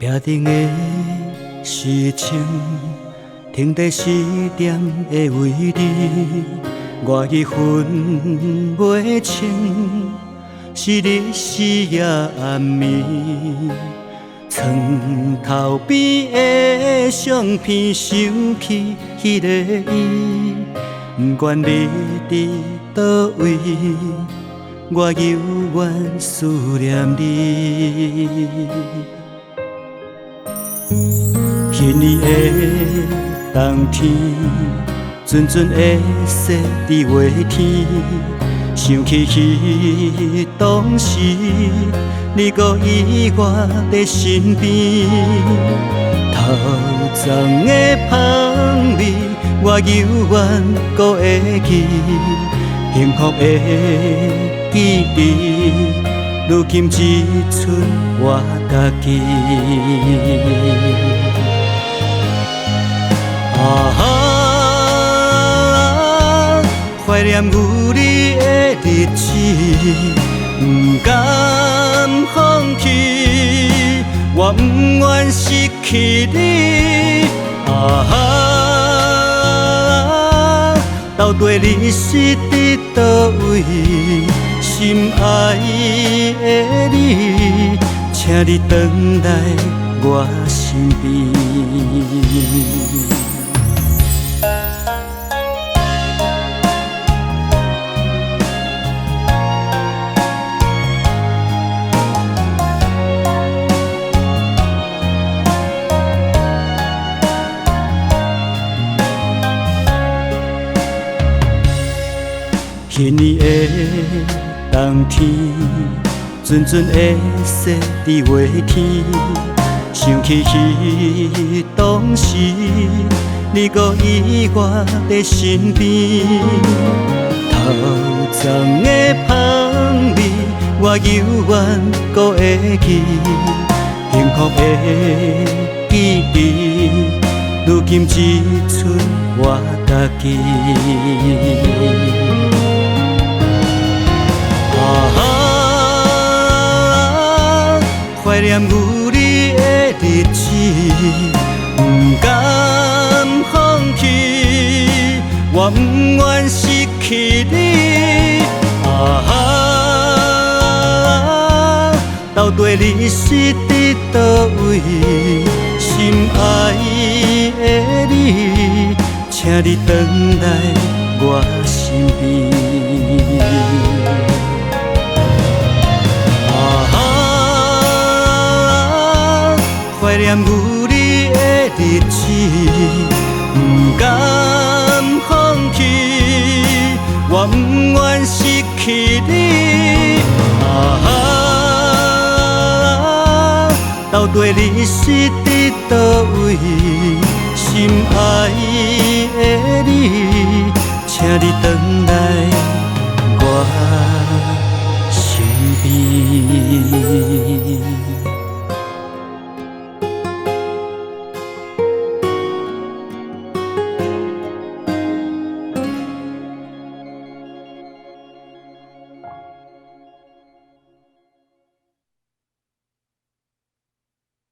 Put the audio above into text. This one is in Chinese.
约定的时钟停在4点的位置，我已分袂清是日是夜暗暝。床头边的相片想起迄个伊，不管你伫倒位，我犹原思念你。彼年的冬天，阵阵的雪伫月天，想起彼当时，你搁依我在身边。头前的香味，我犹原搁会记，幸福的记忆。如今只剩我家己。怀念有你的日子，不甘放弃，我不愿失去你。到底你是伫倒位？心爱的你，请你回来我身边。彼年的冬天，阵阵的雪伫月天，想起彼当时，你搁依我在身边。头前的香味，我犹原搁会记，幸福的记忆，如今只剩我家己。怀念有你的日子，不甘放弃，我不愿失去你。到底你是伫倒位？心爱的你，请你回来我身边。怀念有你的日子，不甘放弃，我不愿失去你。到底你是伫倒位？心爱的你，请你回来我身边。